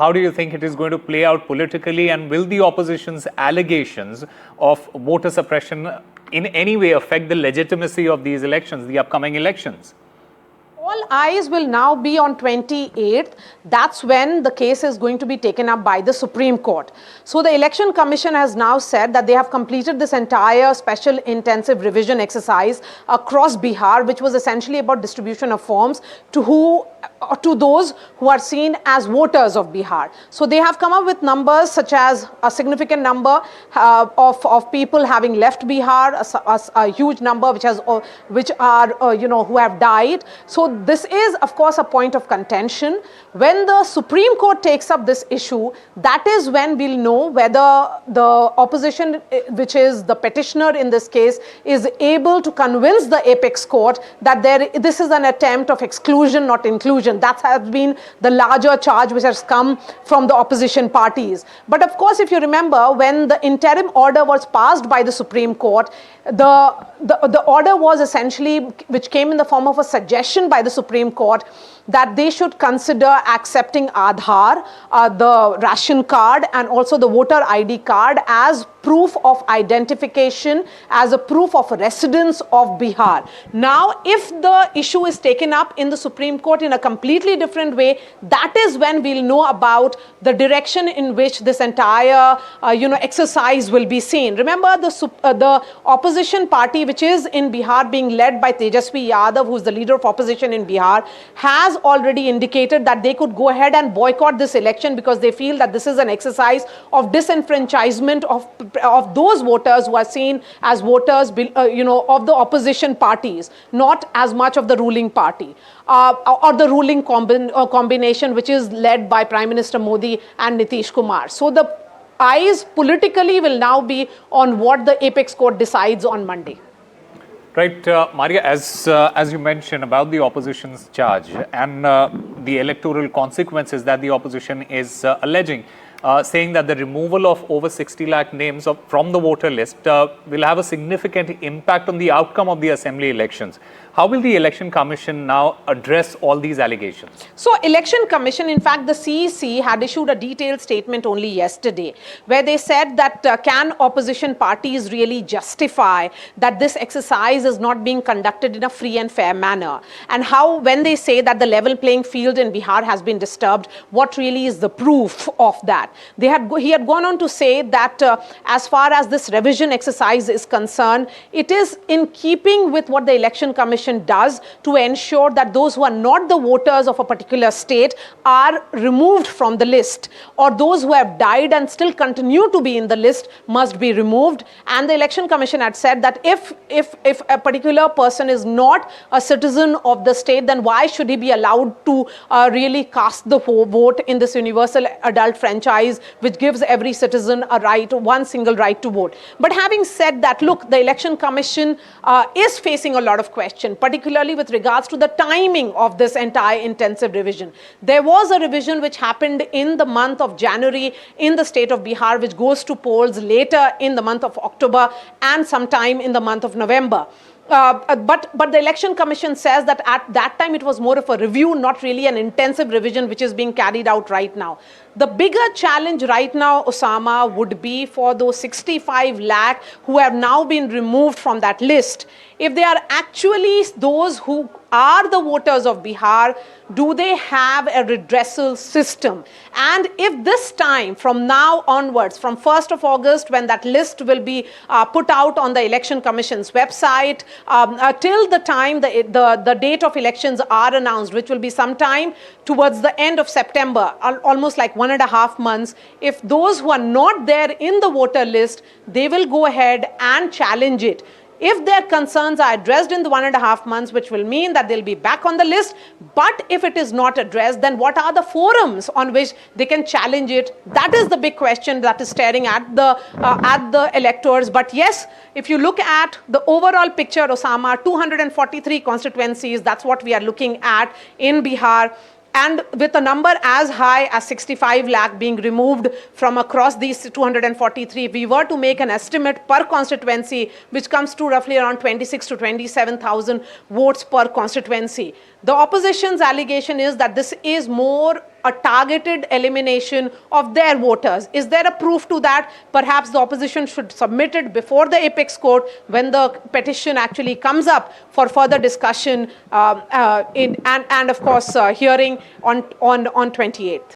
How do you think it is going to play out politically, and will the opposition's allegations of voter suppression in any way affect the legitimacy of these elections, the upcoming elections? All eyes will now be on 28th. That's when the case is going to be taken up by the Supreme Court. So the Election Commission has now said that they have completed this entire special intensive revision exercise across Bihar, which was essentially about distribution of forms to those who are seen as voters of Bihar. So they have come up with numbers such as a significant number of people having left Bihar, a huge number who have died. So this is, of course, a point of contention. When the Supreme Court takes up this issue, that is when we'll know whether the opposition, which is the petitioner in this case, is able to convince the apex court that this is an attempt of exclusion, not inclusion. That has been the larger charge which has come from the opposition parties. But of course, if you remember, when the interim order was passed by the Supreme Court, the order was essentially, which came in the form of a suggestion by the Supreme Court, that they should consider accepting Aadhaar, the ration card, and also the voter ID card as proof of identification, as a proof of residence of Bihar. Now, if the issue is taken up in the Supreme Court in a completely different way, that is when we'll know about the direction in which this entire exercise will be seen. Remember, the opposition party, which is in Bihar being led by Tejasvi Yadav, who is the leader of opposition in Bihar, has already indicated that they could go ahead and boycott this election because they feel that this is an exercise of disenfranchisement of those voters who are seen as voters, of the opposition parties, not as much of the ruling party or the ruling combination, which is led by Prime Minister Modi and Nitish Kumar. So the eyes politically will now be on what the apex court decides on Monday. Right, Maria, as you mentioned about the opposition's charge and the electoral consequences that the opposition is alleging, saying that the removal of over 60 lakh names from the voter list will have a significant impact on the outcome of the assembly elections. How will the Election Commission now address all these allegations? So, Election Commission, in fact, the CEC had issued a detailed statement only yesterday, where they said that can opposition parties really justify that this exercise is not being conducted in a free and fair manner? And how, when they say that the level playing field in Bihar has been disturbed, what really is the proof of that? He had gone on to say that as far as this revision exercise is concerned, it is in keeping with what the Election Commission does to ensure that those who are not the voters of a particular state are removed from the list, or those who have died and still continue to be in the list must be removed. And the Election Commission had said that if a particular person is not a citizen of the state, then why should he be allowed to really cast the vote in this universal adult franchise, which gives every citizen a right, one single right to vote. But having said that, look, the Election Commission is facing a lot of questions, particularly with regards to the timing of this entire intensive revision. There was a revision which happened in the month of January in the state of Bihar, which goes to polls later in the month of October and sometime in the month of November. But the Election Commission says that at that time it was more of a review, not really an intensive revision which is being carried out right now. The bigger challenge right now, Osama, would be for those 65 lakh who have now been removed from that list. If they are actually those who are the voters of Bihar, do they have a redressal system? And if this time, from now onwards, from 1st of August, when that list will be put out on the Election Commission's website, till the time the date of elections are announced, which will be sometime towards the end of September, almost like 1.5 months, if those who are not there in the voter list, they will go ahead and challenge it. If their concerns are addressed in the 1.5 months, which will mean that they'll be back on the list, but if it is not addressed, then what are the forums on which they can challenge it? That is the big question that is staring at the electors. But yes, if you look at the overall picture, Osama, 243 constituencies, that's what we are looking at in Bihar. And with a number as high as 65 lakh being removed from across these 243, if we were to make an estimate per constituency, which comes to roughly around 26 to 27,000 votes per constituency. The opposition's allegation is that this is more a targeted elimination of their voters. Is there a proof to that? Perhaps the opposition should submit it before the apex court when the petition actually comes up for further discussion and of course hearing on 28th.